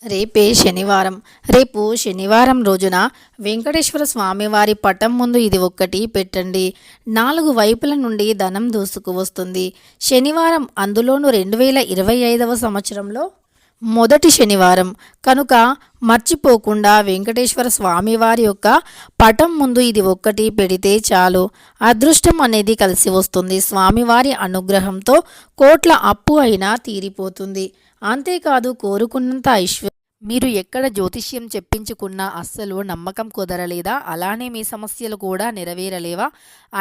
రేపే శనివారం. రేపు శనివారం రోజున వెంకటేశ్వర స్వామివారి పటం ముందు ఇది ఒక్కటి పెట్టండి. 4 వైపుల నుండి ధనం దూసుకు వస్తుంది. శనివారం, అందులోనూ 2025వ సంవత్సరంలో మొదటి శనివారం కనుక మర్చిపోకుండా వెంకటేశ్వర స్వామివారి యొక్క పటం ముందు ఇది ఒక్కటి పెడితే చాలు. అదృష్టం అనేది కలిసి వస్తుంది. స్వామివారి అనుగ్రహంతో కోట్ల అప్పు అయినా తీరిపోతుంది. అంతేకాదు, కోరుకున్నంత మీరు ఎక్కడ జ్యోతిష్యం చెప్పించుకున్నా అస్సలు నమ్మకం కుదరలేదా? అలానే మీ సమస్యలు కూడా నెరవేరలేవా?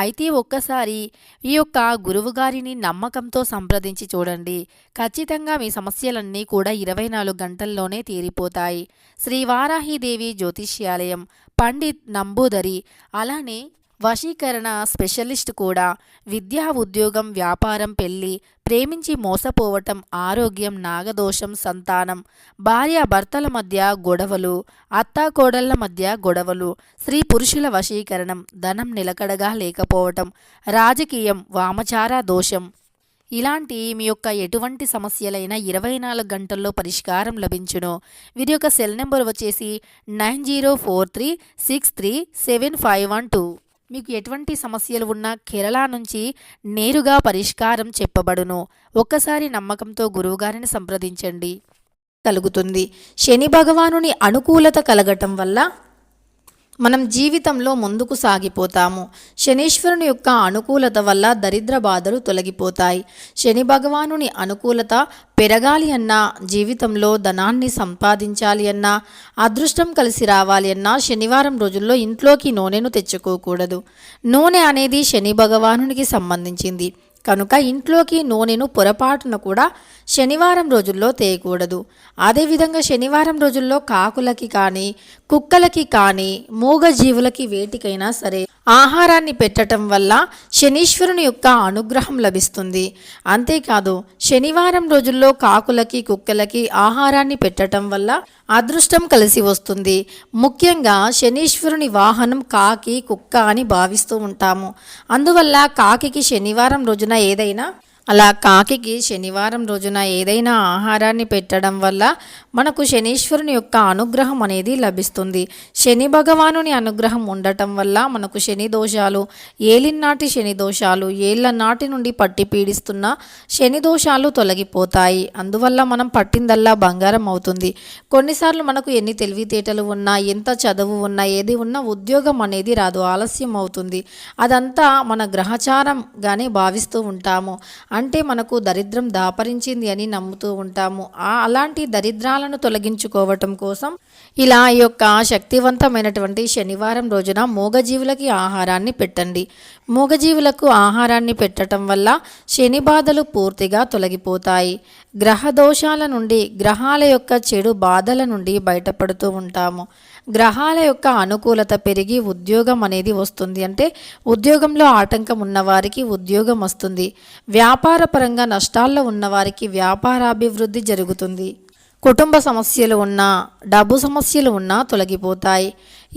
అయితే ఒక్కసారి ఈ యొక్క గురువుగారిని నమ్మకంతో సంప్రదించి చూడండి. ఖచ్చితంగా మీ సమస్యలన్నీ కూడా 24 గంటల్లోనే తీరిపోతాయి. శ్రీ వారాహిదేవి జ్యోతిష్యాలయం, పండిత్ నంబూదరి, అలానే వశీకరణ స్పెషలిస్ట్ కూడా. విద్యా, ఉద్యోగం, వ్యాపారం, పెళ్లి, ప్రేమించి మోసపోవటం, ఆరోగ్యం, నాగదోషం, సంతానం, భార్యాభర్తల మధ్య గొడవలు, అత్తాకోడళ్ల మధ్య గొడవలు, స్త్రీ పురుషుల వశీకరణం, ధనం నిలకడగా లేకపోవటం, రాజకీయం, వామచార దోషం, ఇలాంటి మీ యొక్క ఎటువంటి సమస్యలైనా 24 గంటల్లో పరిష్కారం లభించును. వీరి యొక్క సెల్ నెంబర్ వచ్చేసి 9043637512. మీకు ఎటువంటి సమస్యలు ఉన్నా కేరళ నుంచి నేరుగా పరిష్కారం చెప్పబడును. ఒక్కసారి నమ్మకంతో గురువుగారిని సంప్రదించండి, కలుగుతుంది. శని భగవానుని అనుకూలత కలగటం వల్ల మనం జీవితంలో ముందుకు సాగిపోతాము. శనీశ్వరుని యొక్క అనుకూలత వల్ల దరిద్ర బాధలు తొలగిపోతాయి. శని భగవానుని అనుకూలత పెరగాలి అన్నా, జీవితంలో ధనాన్ని సంపాదించాలి అన్నా, అదృష్టం కలిసి రావాలి అన్నా శనివారం రోజుల్లో ఇంట్లోకి నూనెను తెచ్చుకోకూడదు. నూనె అనేది శని భగవానునికి సంబంధించింది కనుక ఇంట్లోకి నూనెను పొరపాటున కూడా శనివారం రోజుల్లో తేయకూడదు. అదేవిధంగా శనివారం రోజుల్లో కాకులకి కానీ, కుక్కలకి కానీ, మూగజీవులకి వేటికైనా సరే ఆహారాన్ని పెట్టడం వల్ల శనీశ్వరుని యొక్క అనుగ్రహం లభిస్తుంది. అంతేకాదు, శనివారం రోజుల్లో కాకులకి, కుక్కలకి ఆహారాన్ని పెట్టడం వల్ల అదృష్టం కలిసి వస్తుంది. ముఖ్యంగా శనీశ్వరుని వాహనం కాకి, కుక్క అని భావిస్తూ ఉంటాము. అందువల్ల కాకికి శనివారం రోజున ఏదైనా ఆహారాన్ని పెట్టడం వల్ల మనకు శనీశ్వరుని యొక్క అనుగ్రహం అనేది లభిస్తుంది. శని భగవానుని అనుగ్రహం ఉండటం వల్ల మనకు శని దోషాలు, ఏలినాటి శని దోషాలు, ఏళ్ల నాటి నుండి పట్టి పీడిస్తున్న శని దోషాలు తొలగిపోతాయి. అందువల్ల మనం పట్టిందల్లా బంగారం అవుతుంది. కొన్నిసార్లు మనకు ఎన్ని తెలివితేటలు ఉన్నా, ఎంత చదువు ఉన్నా, ఏది ఉన్నా ఉద్యోగం అనేది రాదు, ఆలస్యం అవుతుంది. అదంతా మన గ్రహచారంగానే భావిస్తూ ఉంటాము. అంటే మనకు దరిద్రం దాపరించింది అని నమ్ముతూ ఉంటాము. అలాంటి దరిద్రాలను తొలగించుకోవటం కోసం ఇలా ఈ యొక్క శక్తివంతమైనటువంటి శనివారం రోజున మూగజీవులకి ఆహారాన్ని పెట్టండి. మూగజీవులకు ఆహారాన్ని పెట్టడం వల్ల శని బాధలు పూర్తిగా తొలగిపోతాయి. గ్రహ దోషాల నుండి, గ్రహాల యొక్క చెడు బాధల నుండి బయటపడుతూ ఉంటాము. గ్రహాల యొక్క అనుకూలత పెరిగి ఉద్యోగం అనేది వస్తుంది. అంటే ఉద్యోగంలో ఆటంకం ఉన్నవారికి ఉద్యోగం వస్తుంది. వ్యాపార పరంగా నష్టాల్లో ఉన్నవారికి వ్యాపారాభివృద్ధి జరుగుతుంది. కుటుంబ సమస్యలు ఉన్నా, డబ్బు సమస్యలు ఉన్నా తొలగిపోతాయి.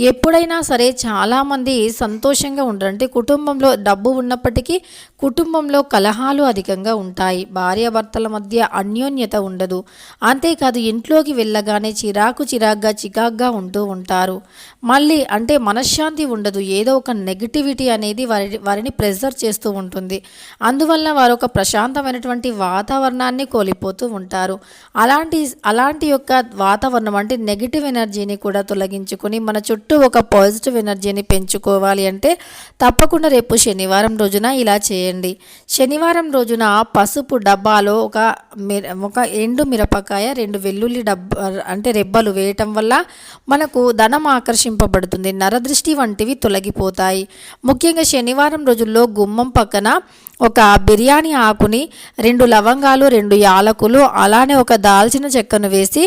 ఎప్పుడైనా సరే చాలామంది సంతోషంగా ఉండరు. అంటే కుటుంబంలో డబ్బు ఉన్నప్పటికీ కుటుంబంలో కలహాలు అధికంగా ఉంటాయి. భార్యాభర్తల మధ్య అన్యోన్యత ఉండదు. అంతేకాదు, ఇంట్లోకి వెళ్ళగానే చికాగ్గా ఉంటూ ఉంటారు. మళ్ళీ అంటే మనశ్శాంతి ఉండదు. ఏదో ఒక నెగిటివిటీ అనేది వారిని ప్రెజర్ చేస్తూ ఉంటుంది. అందువల్ల వారు ఒక ప్రశాంతమైనటువంటి వాతావరణాన్ని కోల్పోతూ ఉంటారు. అలాంటి యొక్క వాతావరణం అంటే నెగిటివ్ ఎనర్జీని కూడా తొలగించుకొని మన చుట్టూ ఒక పాజిటివ్ ఎనర్జీని పెంచుకోవాలి అంటే తప్పకుండా రేపు శనివారం రోజున ఇలా చేయండి. శనివారం రోజున పసుపు డబ్బాలో ఒక ఎండు మిరపకాయ, 2 వెల్లుల్లి రెబ్బలు వేయటం వల్ల మనకు ధనం ఆకర్షింపబడుతుంది. నరదృష్టి వంటివి తొలగిపోతాయి. ముఖ్యంగా శనివారం రోజుల్లో గుమ్మం పక్కన ఒక బిర్యానీ ఆకుని, 2 లవంగాలు, 2 యాలకులు, అలానే ఒక దాల్చిన చెక్కను వేసి,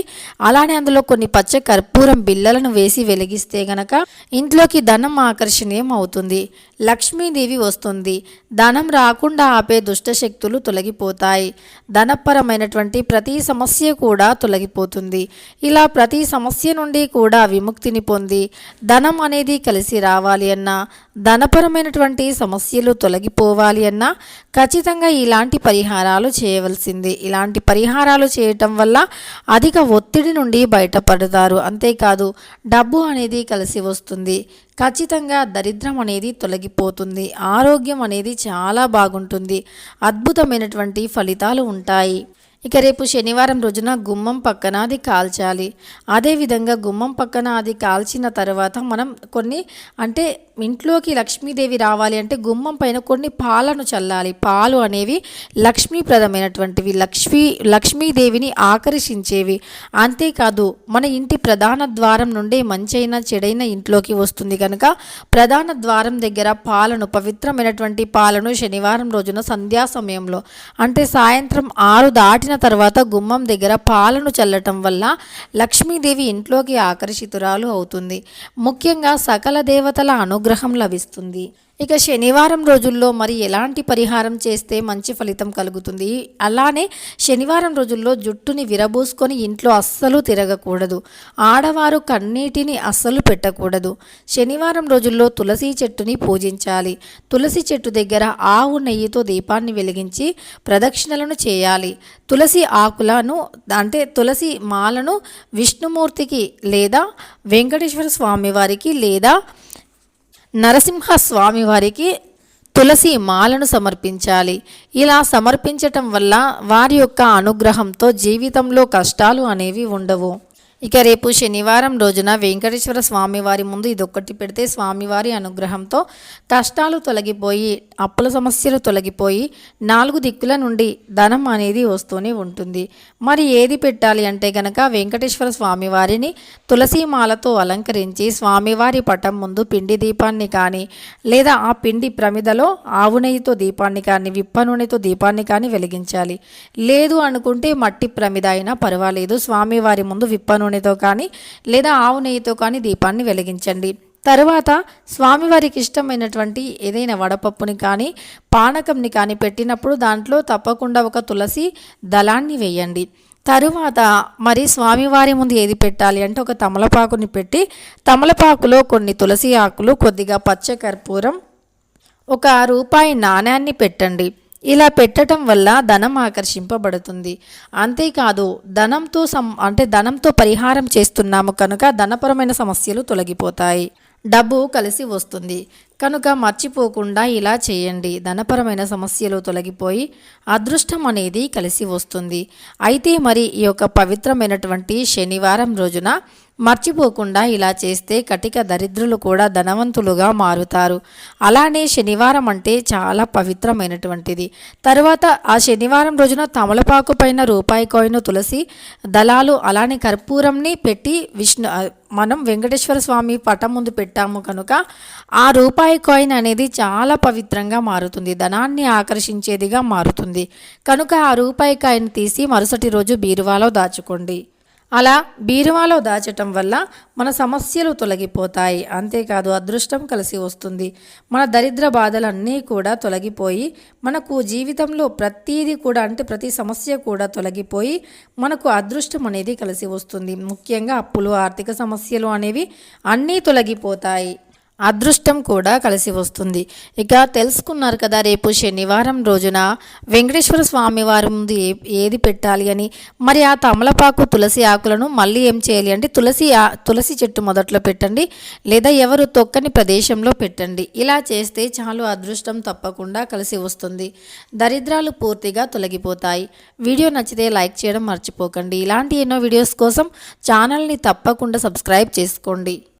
అలానే అందులో కొన్ని పచ్చ కర్పూరం బిళ్ళలను వేసి వెలిగిస్తే గనక ఇంట్లోకి ధనం ఆకర్షణీయం అవుతుంది. లక్ష్మీదేవి వస్తుంది. ధనం రాకుండా ఆపే దుష్టశక్తులు తొలగిపోతాయి. ధనపరమైనటువంటి ప్రతి సమస్య కూడా తొలగిపోతుంది. ఇలా ప్రతి సమస్య నుండి కూడా విముక్తిని పొంది ధనం అనేది కలిసి రావాలి అన్నా, ధనపరమైనటువంటి సమస్యలు తొలగిపోవాలి అన్నా ఖచ్చితంగా ఇలాంటి పరిహారాలు చేయవలసిందే. ఇలాంటి పరిహారాలు చేయటం వల్ల అధిక ఒత్తిడి నుండి బయటపడతారు. అంతేకాదు డబ్బు అనేది కలిసి వస్తుంది. ఖచ్చితంగా దరిద్రం అనేది తొలగిపోతుంది. ఆరోగ్యం అనేది చాలా బాగుంటుంది. అద్భుతమైనటువంటి ఫలితాలు ఉంటాయి. ఇక రేపు శనివారం రోజున గుమ్మం పక్కన అది కాల్చాలి. అదేవిధంగా గుమ్మం పక్కన అది కాల్చిన తర్వాత మనం కొన్ని అంటే ఇంట్లోకి లక్ష్మీదేవి రావాలి అంటే గుమ్మం పైన కొన్ని పాలను చల్లాలి. పాలు అనేవి లక్ష్మీప్రదమైనటువంటివి, లక్ష్మీదేవిని ఆకర్షించేవి. అంతేకాదు మన ఇంటి ప్రధాన ద్వారం నుండి మంచైనా చెడైన ఇంట్లోకి వస్తుంది కనుక ప్రధాన ద్వారం దగ్గర పాలను, పవిత్రమైనటువంటి పాలను శనివారం రోజున సంధ్యా సమయంలో అంటే సాయంత్రం 6 దాటిన తర్వాత గుమ్మం దగ్గర పాలను చల్లటం వల్ల లక్ష్మీదేవి ఇంట్లోకి ఆకర్షితురాలు అవుతుంది. ముఖ్యంగా సకల దేవతల అనుగ్రహం లభిస్తుంది. ఇక శనివారం రోజుల్లో మరి ఎలాంటి పరిహారం చేస్తే మంచి ఫలితం కలుగుతుంది? అలానే శనివారం రోజుల్లో జుట్టుని విరబూసుకొని ఇంట్లో అస్సలు తిరగకూడదు. ఆడవారు కన్నీటిని అస్సలు పెట్టకూడదు. శనివారం రోజుల్లో తులసి చెట్టుని పూజించాలి. తులసి చెట్టు దగ్గర ఆవు నెయ్యితో దీపాన్ని వెలిగించి ప్రదక్షిణలను చేయాలి. తులసి ఆకులను అంటే తులసి మాలను విష్ణుమూర్తికి లేదా వెంకటేశ్వర స్వామి వారికి లేదా నరసింహ స్వామి వారికి తులసి మాలను సమర్పించాలి. ఇలా సమర్పించటం వల్ల వారి యొక్క అనుగ్రహంతో జీవితంలో కష్టాలు అనేవి ఉండవు. ఇక రేపు శనివారం రోజున వెంకటేశ్వర స్వామివారి ముందు ఇదొక్కటి పెడితే స్వామివారి అనుగ్రహంతో కష్టాలు తొలగిపోయి, అప్పుల సమస్యలు తొలగిపోయి 4 దిక్కుల నుండి ధనం అనేది వస్తూనే ఉంటుంది. మరి ఏది పెట్టాలి అంటే కనుక వెంకటేశ్వర స్వామివారిని తులసీమాలతో అలంకరించి స్వామివారి పటం ముందు పిండి దీపాన్ని కానీ లేదా ఆ పిండి ప్రమిదలో ఆవు నెయ్యితో దీపాన్ని కానీ విప్ప నూనెతో దీపాన్ని కానీ వెలిగించాలి. లేదు అనుకుంటే మట్టి ప్రమిద అయినా పర్వాలేదు. స్వామివారి ముందు విప్ప నూనెతో కానీ లేదా ఆవు నెయ్యితో కానీ దీపాన్ని వెలిగించండి. తరువాత స్వామివారికి ఇష్టమైనటువంటి ఏదైనా వడపప్పుని కానీ పానకంని కానీ పెట్టినప్పుడు దాంట్లో తప్పకుండా ఒక తులసి దళాన్ని వేయండి. తరువాత మరి స్వామివారి ముందు ఏది పెట్టాలి అంటే ఒక తమలపాకుని పెట్టి తమలపాకులో కొన్ని తులసి ఆకులు, కొద్దిగా పచ్చ కర్పూరం, ఒక రూపాయి నాణ్యాన్ని పెట్టండి. ఇలా పెట్టడం వల్ల ధనం ఆకర్షింపబడుతుంది. అంతేకాదు ధనంతో పరిహారం చేస్తున్నాము కనుక ధనపరమైన సమస్యలు తొలగిపోతాయి, డబ్బు కలిసి వస్తుంది. కనుక మర్చిపోకుండా ఇలా చేయండి. ధనపరమైన సమస్యలు తొలగిపోయి అదృష్టం అనేది కలిసి వస్తుంది. అయితే మరి ఈ యొక్క పవిత్రమైనటువంటి శనివారం రోజున మర్చిపోకుండా ఇలా చేస్తే కటిక దరిద్రులు కూడా ధనవంతులుగా మారుతారు. అలానే శనివారం అంటే చాలా పవిత్రమైనటువంటిది. తర్వాత ఆ శనివారం రోజున తమలపాకు పైన రూపాయి కాయిన్, తులసి దళాలు అలానే కర్పూరంని పెట్టి మనం వెంకటేశ్వర స్వామి పటం ముందు పెట్టాము కనుక ఆ రూపాయి కాయిన్ అనేది చాలా పవిత్రంగా మారుతుంది, ధనాన్ని ఆకర్షించేదిగా మారుతుంది. కనుక ఆ రూపాయి కాయిన్ తీసి మరుసటి రోజు బీరువాలో దాచుకోండి. అలా బీరువాలో దాచటం వల్ల మన సమస్యలు తొలగిపోతాయి. అంతేకాదు అదృష్టం కలిసి వస్తుంది. మన దరిద్ర బాధలన్నీ కూడా తొలగిపోయి మనకు జీవితంలో ప్రతీది కూడా అంటే ప్రతి సమస్య కూడా తొలగిపోయి మనకు అదృష్టం అనేది కలిసి వస్తుంది. ముఖ్యంగా అప్పులు, ఆర్థిక సమస్యలు అనేవి అన్నీ తొలగిపోతాయి. అదృష్టం కూడా కలిసి వస్తుంది. ఇక తెలుసుకున్నారు కదా రేపు శనివారం రోజున వెంకటేశ్వర స్వామి వారి ముందు ఏది పెట్టాలి అని. మరి ఆ తమలపాకు, తులసి ఆకులను మళ్ళీ ఏం చేయాలి అంటే తులసి చెట్టు మొదట్లో పెట్టండి లేదా ఎవరు తొక్కని ప్రదేశంలో పెట్టండి. ఇలా చేస్తే చాలు, అదృష్టం తప్పకుండా కలిసి వస్తుంది, దరిద్రాలు పూర్తిగా తొలగిపోతాయి. వీడియో నచ్చితే లైక్ చేయడం మర్చిపోకండి. ఇలాంటి ఎన్నో వీడియోస్ కోసం ఛానల్ని తప్పకుండా సబ్స్క్రైబ్ చేసుకోండి.